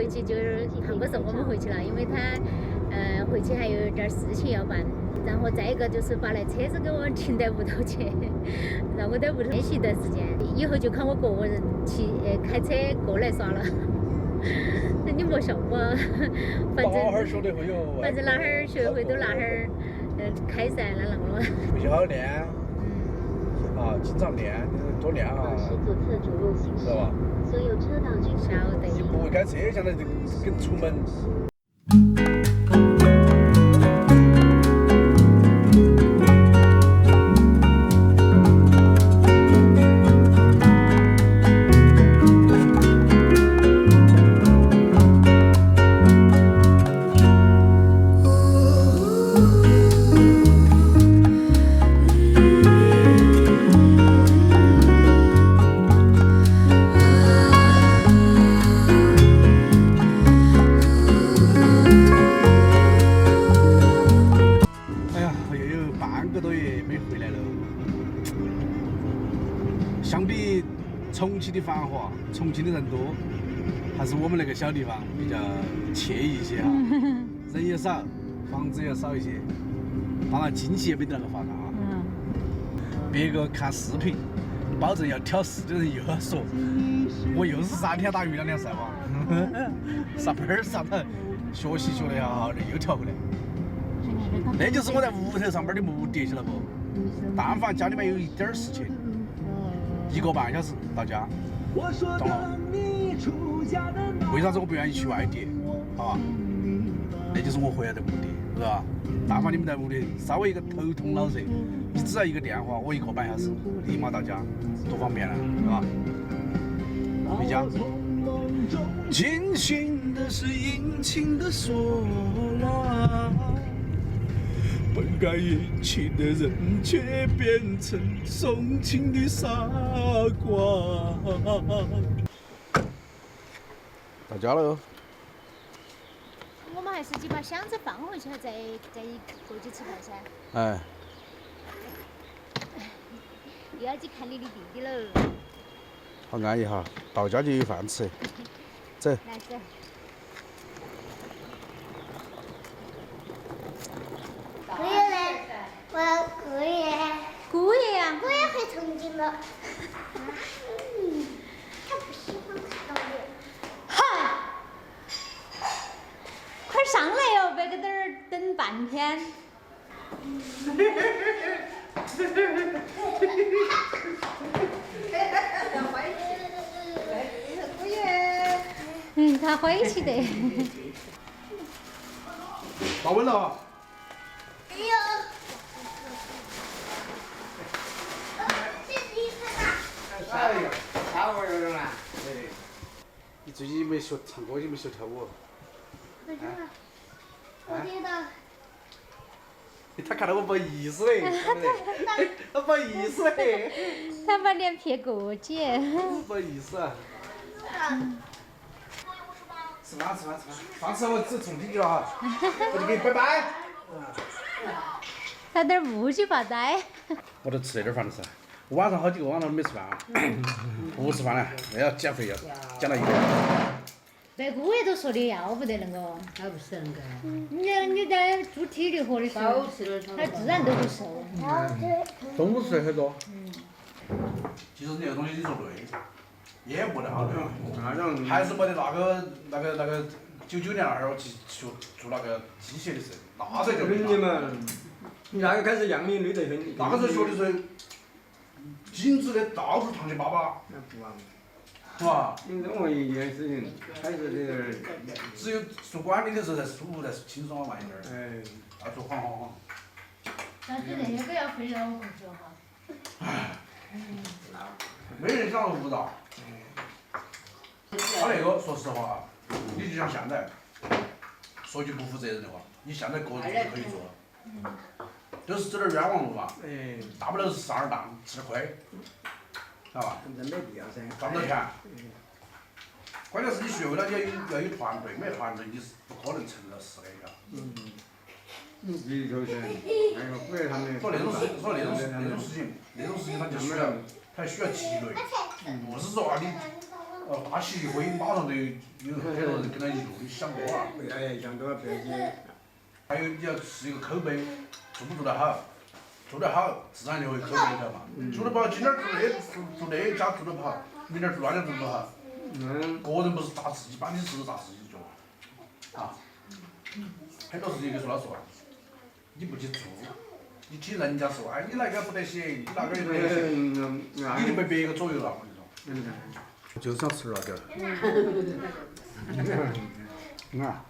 回去就是他不送我们回去了，因为他回去还有点事情要办。然后再一个就是把那车子给我停在屋头去，让我在屋头练习一段时间，以后就看我个人开车过来耍了。你莫笑我，反正哪儿学得会哟，反正哪儿学会都哪儿开噻，那啷个？不要练，经常练，多练啊，知道吧？晓得。你不会开车，相当于跟出门。相比重庆的繁华，重庆的人多，还是我们那个小地方比较惬意一些哈。人也少，房子也少一些，当然经济也没得那么发达啊。别个看视频，保证要挑事的人又要说，我又是3天打鱼2天晒网，上班上到学习学得好好的又调回来。那就是我在屋头上班的目的，晓得不？但凡家里面有一点事情，1个半小时到家，懂了？为啥子我不愿意去外地？啊，那就是我回来的目的，是吧？但凡你们在屋里稍微一个头痛脑热，你只要一个电话，我1个半小时立马到家，多方便了，是吧？回家。尽情的是殷勤的说了。本该殷勤的人，却变成送情的傻瓜。到家了哟。我们还是去把箱子放回去，再过去吃饭噻。哎。又要去看你的弟弟喽。好安逸哈，到家就有饭吃。走。来走。姑爷嘞，我要姑爷。姑爷呀，姑爷回重庆了。他不喜欢看到我。嗨，快上来哟，别搁这儿等半天。他回去的。到稳了。哎呦！这是一个哪？哎呀，啥玩意儿啊？你最近没学唱歌，也没学跳舞。我觉得，我觉得。他看到我不好意思嘞，他不好意思嘞。他把脸撇过去。不好意思啊。吃饭，饭吃我走重庆去了哈，我就给你拜拜。他点不许发呆。我都吃那点饭了噻，晚上好几个晚上没吃饭啊，不吃饭了，那要减肥要减到1个。白姑爷都说的要不得那个。他不是那个。你在做体力活的时候，他自然都会瘦。中午吃的很多。其实那个东西你说对，也没得好对吧？还是没得那个99年那会儿去做那个机械的时候，那才叫对。你们，你那个开始样品累得很。那个时候学的时候，紧致的到处烫起粑粑。那不啊。是吧？你任何一件事情，还是这点儿。只有做管理的时候才舒服，才轻松慢一点儿。哎。要做晃。但是那个要费脑壳学哈。唉。没人想到悟到。他那个说实话，你就像现在，说句不负责任的话，你现在个人就可以做了。都是走点冤枉路嘛。哎。大不了是上点当，吃点亏，知道吧？真没必要噻。赚不到钱。关键是你学会了，你要有团队，没有团队你是不可能成了事的，你就是那个古人他们。说那种事情，他就需要积累，不是说啊你大席会马上就有很多人跟他一路，你想多了。哎，想多了不要紧。还有你要吃一个口碑，做不做得好，做得好自然就会口碑，晓得嘛？做得不好，今天做那家做得不好，明天做那家做不好。个人不是砸自己，把你事砸自己脚。啊，很多事情跟说老实话，你不去做，你听人家说，哎，你那个不得行，你那个又不得行，你就被别个左右了，我跟你说。就是要吃辣椒。啊。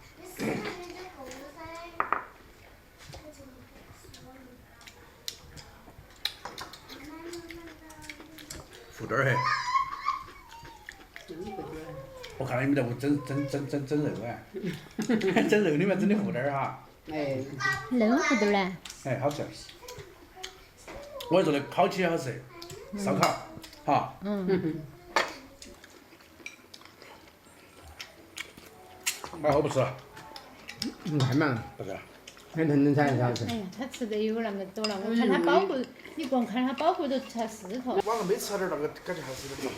糊点儿嘿。我看到你们在屋整肉啊，整肉里面整的糊点儿哈。哎，嫩糊点儿呢？哎，好吃。我做的烤起也好吃，烧烤，哈。还好不吃了？慢嘛，不是。很认真才好吃。哎呀，他吃的有那么多了，我看他包袱，你光看他包袱都才4头。晚上没吃好点儿，那个感觉还是有点大。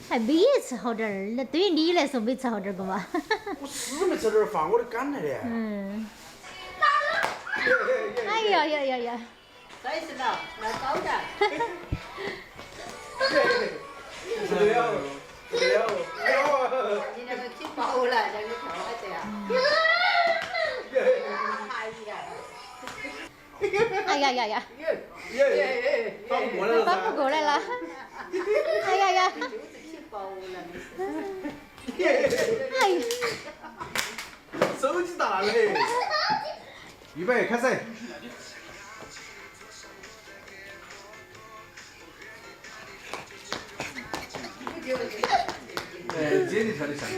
还没吃好点儿，那对于你来说没吃好点儿个嘛？我死没吃点儿饭，我都赶来的。哎呀呀呀呀！再吃了，来高点。不得了，不得了，哎呦！你那个吃饱了，那个头还这样。哎呀呀呀！打不过来了打不过来了！哎呀呀！就是吃饱了，没事。哎呀！手机大嘞！预备，开始。哎，姐你跳的像的。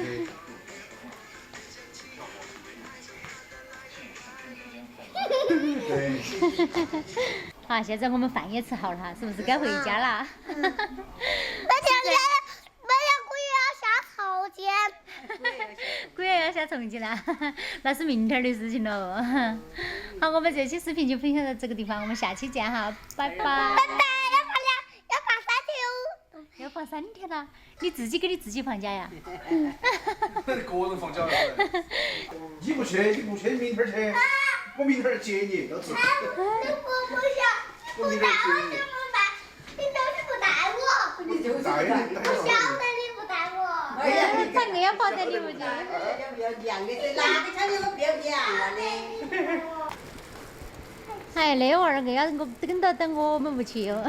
对。好，现在我们饭也吃好了哈，是不是该回家了？那天鬼也要下朝鲜。鬼也要下重庆了，那是明天的事情了。好，我们这期视频就分享到这个地方，我们下期见哈，拜拜。拜拜，要放3天哦。要放3天了，你自己给你自己放假呀？个人放假了。你不去，明天去。我明天接你，要吃。不想，不带我怎么办？你都是不带我。你就是带你，我晓得你不带我。哎呀，他硬跑带你不去。不要凉的，哪个餐厅我不要凉了的？哎，那娃儿硬要我跟到等我们不去哟。